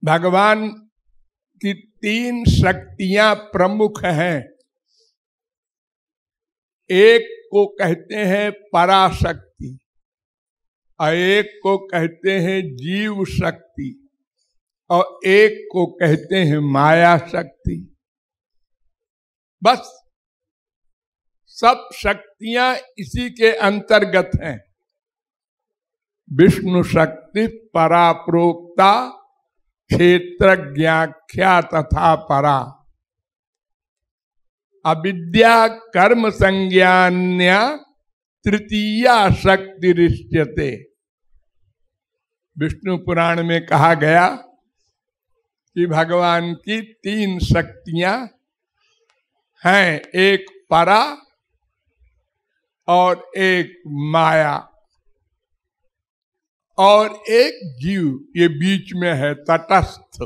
भगवान की तीन शक्तियां प्रमुख हैं। एक को कहते हैं पराशक्ति और एक को कहते हैं जीव शक्ति और एक को कहते हैं माया शक्ति। बस सब शक्तियां इसी के अंतर्गत हैं। विष्णु शक्ति पराप्रोक्ता क्षेत्रज्ञाख्या तथा परा, अविद्या कर्म संज्ञान्या तृतीया शक्ति रिष्यते। विष्णु पुराण में कहा गया कि भगवान की तीन शक्तियां हैं, एक परा और एक माया और एक जीव, ये बीच में है तटस्थ।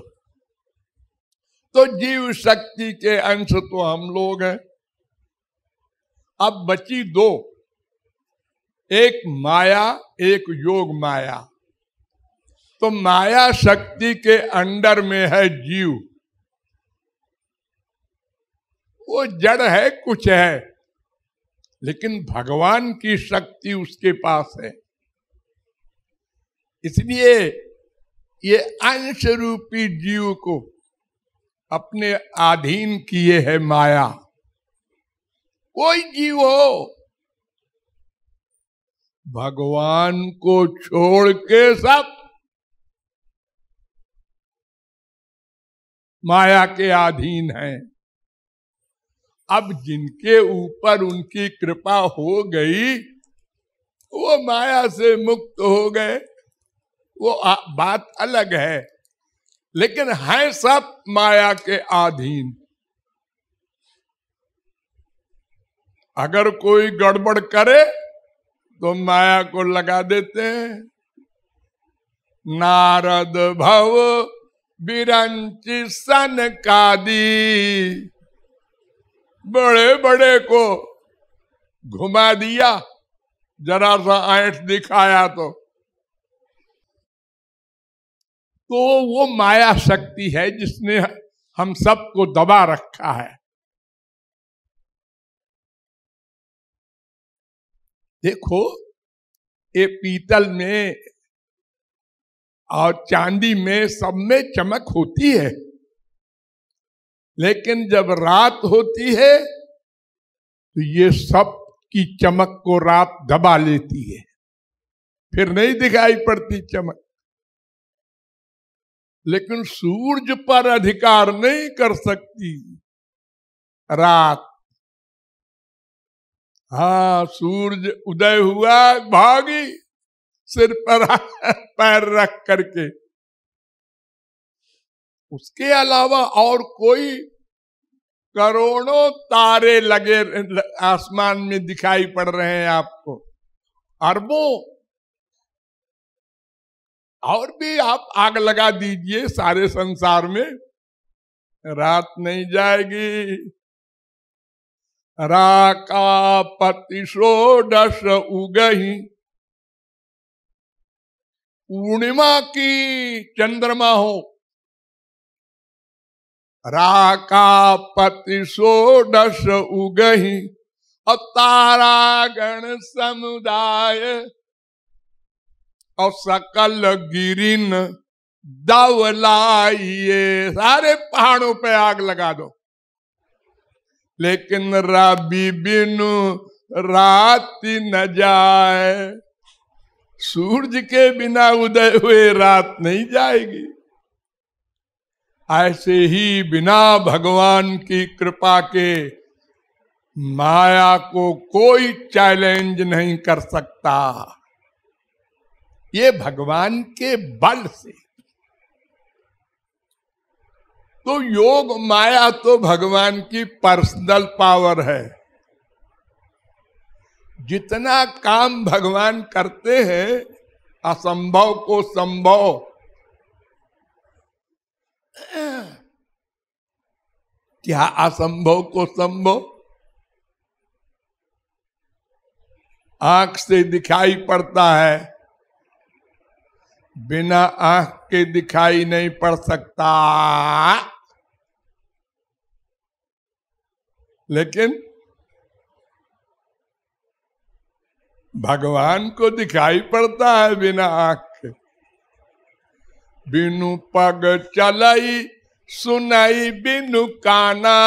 तो जीव शक्ति के अंश तो हम लोग हैं। अब बची दो, एक माया एक योग माया। तो माया शक्ति के अंडर में है जीव। वो जड़ है, कुछ है, लेकिन भगवान की शक्ति उसके पास है। इसलिए ये अंश रूपी जीव को अपने अधीन किए है माया। कोई जीव हो भगवान को छोड़ के सब माया के अधीन हैं। अब जिनके ऊपर उनकी कृपा हो गई वो माया से मुक्त हो गए, वो बात अलग है, लेकिन है सब माया के अधीन। अगर कोई गड़बड़ करे तो माया को लगा देते हैं। नारद भव बिरंचि सनकादि, बड़े बड़े को घुमा दिया, जरा सा ऐंठ दिखाया तो वो माया शक्ति है जिसने हम सबको दबा रखा है। देखो, ये पीतल में और चांदी में सब में चमक होती है, लेकिन जब रात होती है तो ये सब की चमक को रात दबा लेती है, फिर नहीं दिखाई पड़ती चमक। लेकिन सूरज पर अधिकार नहीं कर सकती रात। हाँ, सूरज उदय हुआ, भागी सिर पर पैर रख करके। उसके अलावा और कोई करोड़ों तारे लगे आसमान में दिखाई पड़ रहे हैं आपको, अरबों। और भी आप आग लगा दीजिए सारे संसार में, रात नहीं जाएगी। राका पति षोडश उगही, पूर्णिमा की चंद्रमा हो। राका पति षोडश उगही और तारागण समुदाय और सकल गिरिन दवलाइए। सारे पहाड़ों पे आग लगा दो, लेकिन रवि बिनु रात न जाए। सूरज के बिना उदय हुए रात नहीं जाएगी। ऐसे ही बिना भगवान की कृपा के माया को कोई चैलेंज नहीं कर सकता। ये भगवान के बल से। तो योग माया तो भगवान की पर्सनल पावर है। जितना काम भगवान करते हैं, असंभव को संभव, क्या असंभव को संभव आंख से दिखाई पड़ता है। बिना आंख के दिखाई नहीं पड़ सकता, लेकिन भगवान को दिखाई पड़ता है बिना आंख के। बिनु पग चलाई सुनाई बिनु काना,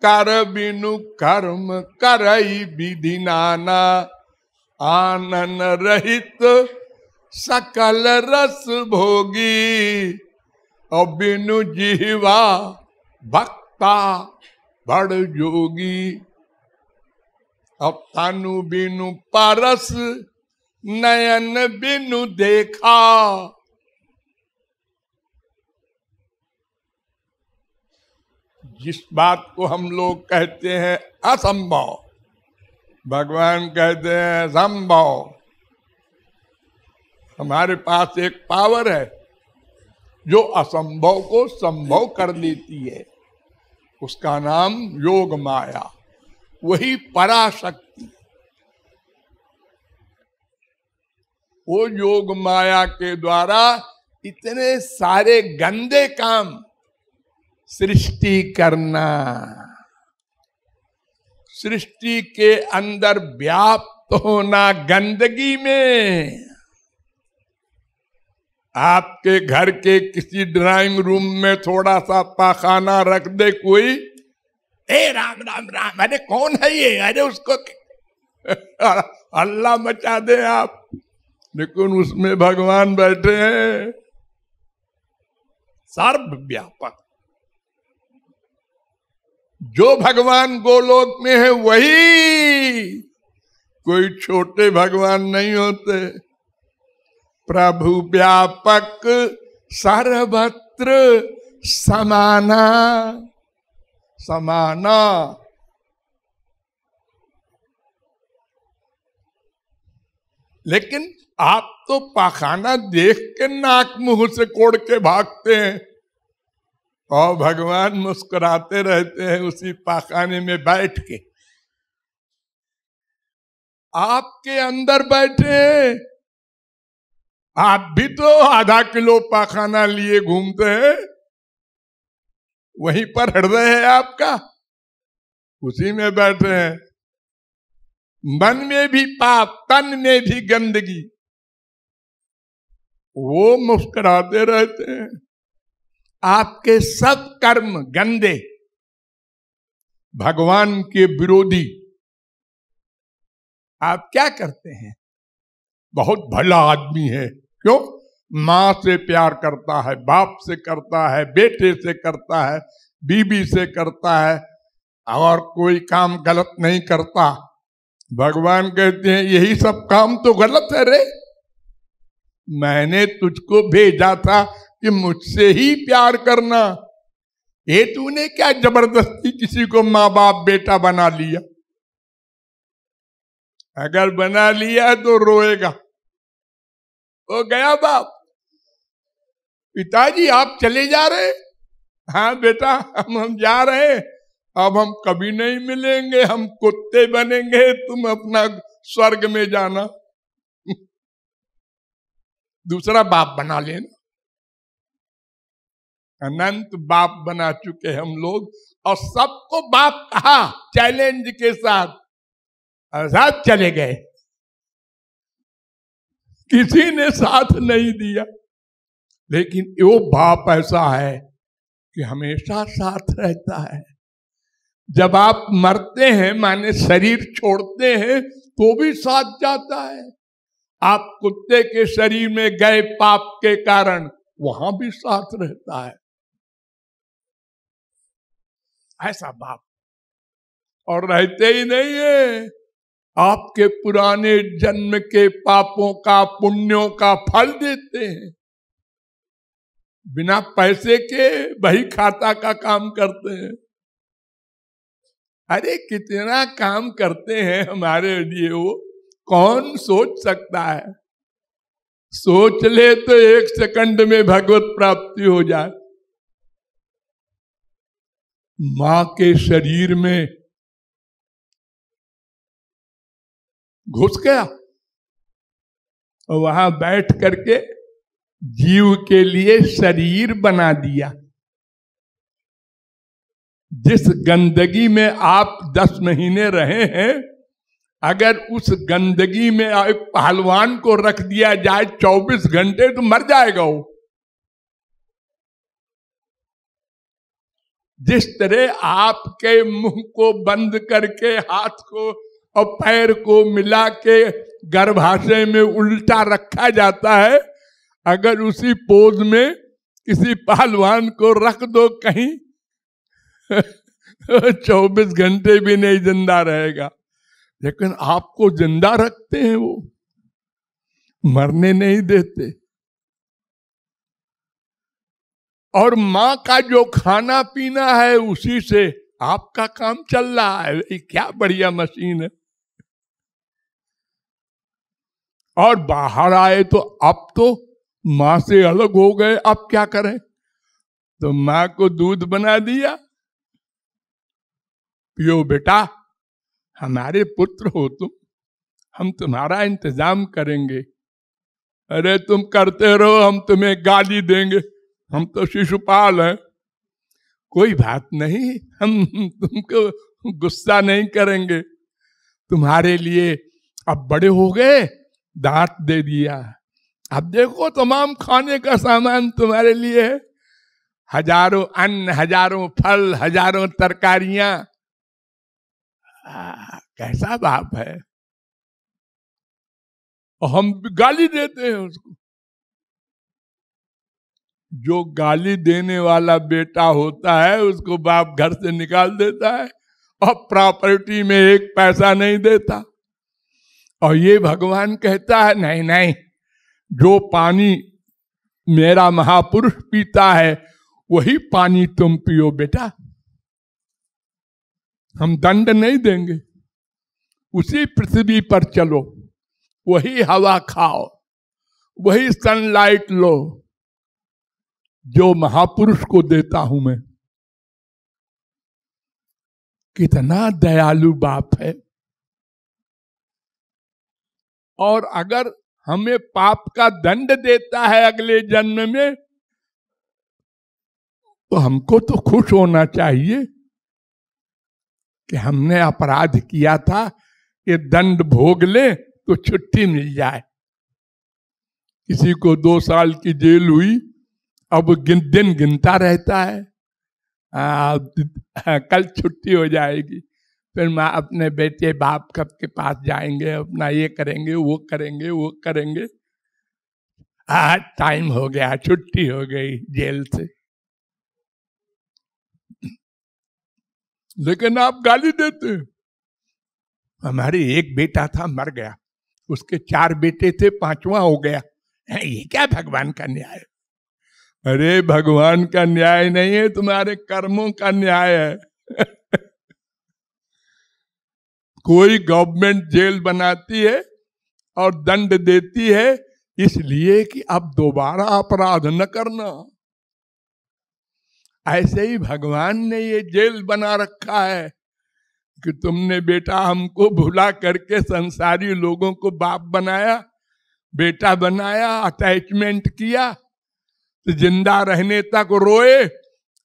कर बिनु कर्म करई विधि नाना। आनन रहित सकल रस भोगी, और बिनु जिह्वा भक्ता बड़ जोगी। अब तनु बिनु पारस नयन बिनु देखा, जिस बात को हम लोग कहते हैं असंभव, भगवान कहते हैं संभव। हमारे पास एक पावर है जो असंभव को संभव कर देती है, उसका नाम योग माया, वही पराशक्ति। वो योग माया के द्वारा इतने सारे गंदे काम सृष्टि करना, सृष्टि के अंदर व्याप्त होना गंदगी में। आपके घर के किसी ड्राइंग रूम में थोड़ा सा पाखाना रख दे कोई, ए राम राम राम, अरे कौन है ये, अरे उसको अल्लाह मचा दे आप, लेकिन उसमें भगवान बैठे हैं सर्वव्यापक। जो भगवान गोलोक में है वही, कोई छोटे भगवान नहीं होते। प्रभु व्यापक सर्वत्र समाना, समाना। लेकिन आप तो पाखाना देख के नाक मुंह से कोड़ के भागते हैं, और भगवान मुस्कुराते रहते हैं उसी पाखाने में बैठ के। आपके अंदर बैठे, आप भी तो आधा किलो पाखाना लिए घूमते हैं, वहीं पर हृदय है आपका, उसी में बैठे हैं। मन में भी पाप, तन में भी गंदगी, वो मुस्कुराते रहते हैं। आपके सब कर्म गंदे, भगवान के विरोधी। आप क्या करते हैं? बहुत भला आदमी है, क्यों? माँ से प्यार करता है, बाप से करता है, बेटे से करता है, बीबी से करता है, और कोई काम गलत नहीं करता। भगवान कहते हैं यही सब काम तो गलत है रे, मैंने तुझको भेजा था कि मुझसे ही प्यार करना। ये तूने क्या जबरदस्ती किसी को माँ बाप बेटा बना लिया? अगर बना लिया तो रोएगा, वो गया बाप। पिताजी आप चले जा रहे? हाँ बेटा हम जा रहे, अब हम कभी नहीं मिलेंगे, हम कुत्ते बनेंगे, तुम अपना स्वर्ग में जाना। दूसरा बाप बना लेना। अनंत बाप बना चुके हम लोग, और सबको बाप कहा चैलेंज के साथ, आजाद चले गए, किसी ने साथ नहीं दिया। लेकिन वो बाप ऐसा है कि हमेशा साथ रहता है। जब आप मरते हैं, माने शरीर छोड़ते हैं, तो भी साथ जाता है। आप कुत्ते के शरीर में गए पाप के कारण, वहां भी साथ रहता है। ऐसा बाप। और रहते ही नहीं है, आपके पुराने जन्म के पापों का, पुण्यों का फल देते हैं। बिना पैसे के बही खाता का काम करते हैं। अरे कितना काम करते हैं हमारे लिए, वो कौन सोच सकता है? सोच ले तो 1 सेकंड में भगवत प्राप्ति हो जाए। मां के शरीर में घुस गया और वहां बैठ करके जीव के लिए शरीर बना दिया। जिस गंदगी में आप 10 महीने रहे हैं, अगर उस गंदगी में एक पहलवान को रख दिया जाए 24 घंटे तो मर जाएगा वो। जिस तरह आपके मुंह को बंद करके हाथ को और पैर को मिला के गर्भाशय में उल्टा रखा जाता है, अगर उसी पोज में किसी पहलवान को रख दो कहीं 24 घंटे भी नहीं जिंदा रहेगा। लेकिन आपको जिंदा रखते हैं, वो मरने नहीं देते। और माँ का जो खाना पीना है उसी से आपका काम चल रहा है। क्या बढ़िया मशीन है। और बाहर आए तो अब तो माँ से अलग हो गए, अब क्या करें? तो माँ को दूध बना दिया, पियो बेटा, हमारे पुत्र हो तुम, हम तुम्हारा इंतजाम करेंगे। अरे तुम करते रहो, हम तुम्हें गाली देंगे, हम तो शिशुपाल हैं। कोई बात नहीं, हम तुमको गुस्सा नहीं करेंगे, तुम्हारे लिए अब बड़े हो गए, दांत दे दिया, अब देखो तमाम खाने का सामान तुम्हारे लिए है, हजारों अन्न, हजारों फल, हजारों तरकारियां। कैसा बाप है। और हम गाली देते हैं उसको। जो गाली देने वाला बेटा होता है उसको बाप घर से निकाल देता है और प्रॉपर्टी में एक पैसा नहीं देता। और ये भगवान कहता है नहीं नहीं, जो पानी मेरा महापुरुष पीता है वही पानी तुम पियो बेटा, हम दंड नहीं देंगे, उसी पृथ्वी पर चलो, वही हवा खाओ, वही सनलाइट लो जो महापुरुष को देता हूं मैं। कितना दयालु बाप है। और अगर हमें पाप का दंड देता है अगले जन्म में, तो हमको तो खुश होना चाहिए कि हमने अपराध किया था, ये दंड भोग ले तो छुट्टी मिल जाए। किसी को 2 साल की जेल हुई, अब दिन गिनता रहता है, कल छुट्टी हो जाएगी, फिर माँ अपने बेटे बाप कब के पास जाएंगे, अपना ये करेंगे, वो करेंगे, वो करेंगे। टाइम हो गया, छुट्टी हो गई जेल से। लेकिन आप गाली देते हैं। हमारे एक बेटा था, मर गया, उसके 4 बेटे थे, 5वां हो गया। ये क्या भगवान का न्याय? अरे भगवान का न्याय नहीं है, तुम्हारे कर्मों का न्याय है। कोई गवर्नमेंट जेल बनाती है और दंड देती है इसलिए कि अब दोबारा अपराध न करना। ऐसे ही भगवान ने ये जेल बना रखा है कि तुमने बेटा हमको भुला करके संसारी लोगों को बाप बनाया, बेटा बनाया, अटैचमेंट किया, तो जिंदा रहने तक रोए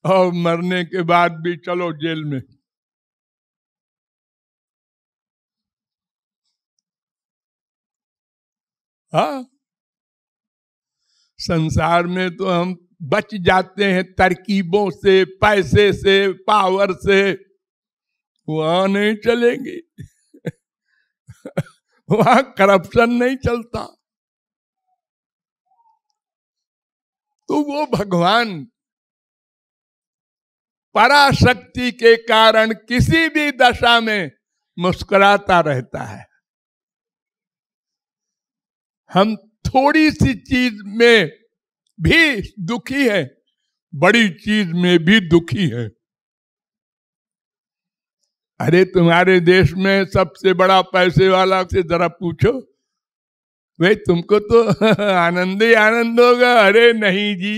और मरने के बाद भी चलो जेल में। हाँ, संसार में तो हम बच जाते हैं तरकीबों से, पैसे से, पावर से, वहां नहीं चलेंगे। वहां करप्शन नहीं चलता। तो वो भगवान पराशक्ति के कारण किसी भी दशा में मुस्कुराता रहता है। हम थोड़ी सी चीज में भी दुखी है, बड़ी चीज में भी दुखी है। अरे तुम्हारे देश में सबसे बड़ा पैसे वाला से जरा पूछो, भाई तुमको तो आनंद ही आनंद होगा। अरे नहीं जी,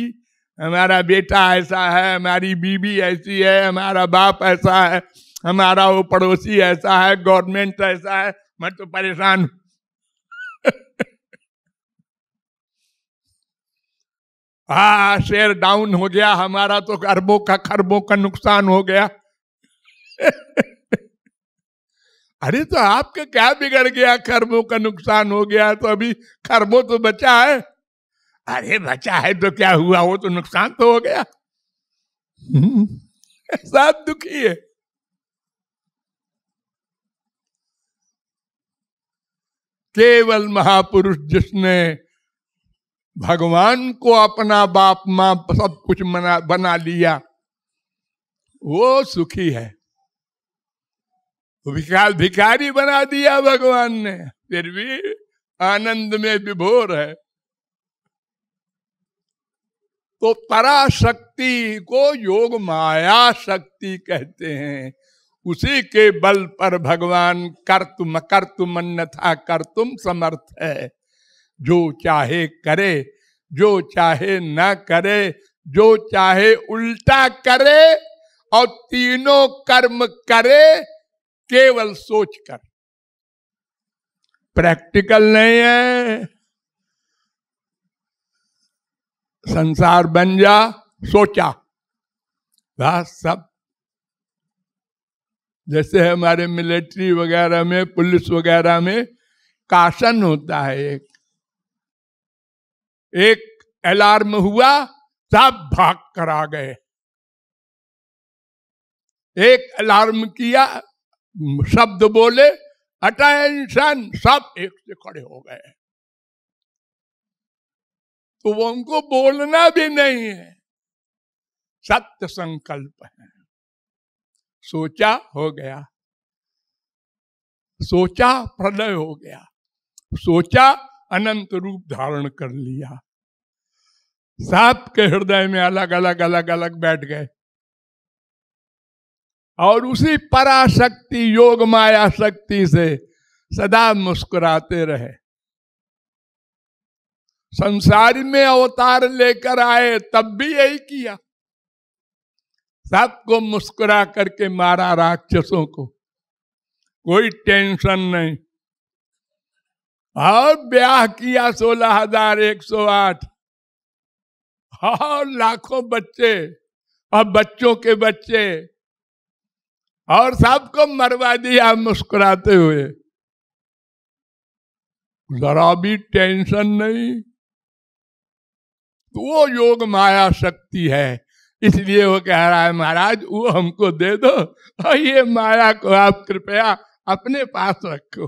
हमारा बेटा ऐसा है, हमारी बीवी ऐसी है, हमारा बाप ऐसा है, हमारा वो पड़ोसी ऐसा है, गवर्नमेंट ऐसा है, मैं तो परेशान हूं। शेयर डाउन हो गया, हमारा तो अरबों का खरबों का नुकसान हो गया। अरे तो आपका क्या बिगड़ गया, खरबों का नुकसान हो गया तो अभी खरबों तो बचा है। अरे बचा है तो क्या हुआ, वो तो नुकसान तो हो गया। सब दुखी है। केवल महापुरुष जिसने भगवान को अपना बाप माँ सब कुछ बना लिया, वो सुखी है। भिखारी बना दिया भगवान ने, फिर भी आनंद में विभोर है। तो पराशक्ति को योग माया शक्ति कहते हैं। उसी के बल पर भगवान कर्तुम अन्यथा कर्तुम समर्थ है। जो चाहे करे, जो चाहे न करे, जो चाहे उल्टा करे, और तीनों कर्म करे केवल सोचकर। प्रैक्टिकल नहीं है। संसार बन जा, सोचा बस सब। जैसे हमारे मिलिट्री वगैरह में, पुलिस वगैरह में काशन होता है, एक अलार्म हुआ सब भाग कर आ गए। एक अलार्म किया, शब्द बोले अटेंशन, सब एक से खड़े हो गए। तो वो उनको बोलना भी नहीं है, सत्य संकल्प है। सोचा हो गया, सोचा प्रलय हो गया, सोचा अनंत रूप धारण कर लिया। सबके हृदय में अलग अलग अलग अलग बैठ गए, और उसी पराशक्ति योग माया शक्ति से सदा मुस्कुराते रहे। संसार में अवतार लेकर आए तब भी यही किया, सबको मुस्कुरा करके मारा राक्षसों को, कोई टेंशन नहीं। और ब्याह किया 16,108, और लाखों बच्चे और बच्चों के बच्चे, और सबको मरवा दिया मुस्कुराते हुए, जरा भी टेंशन नहीं। तो वो योग माया शक्ति है। इसलिए वो कह रहा है महाराज वो हमको दे दो, और ये माया को आप कृपया अपने पास रखो।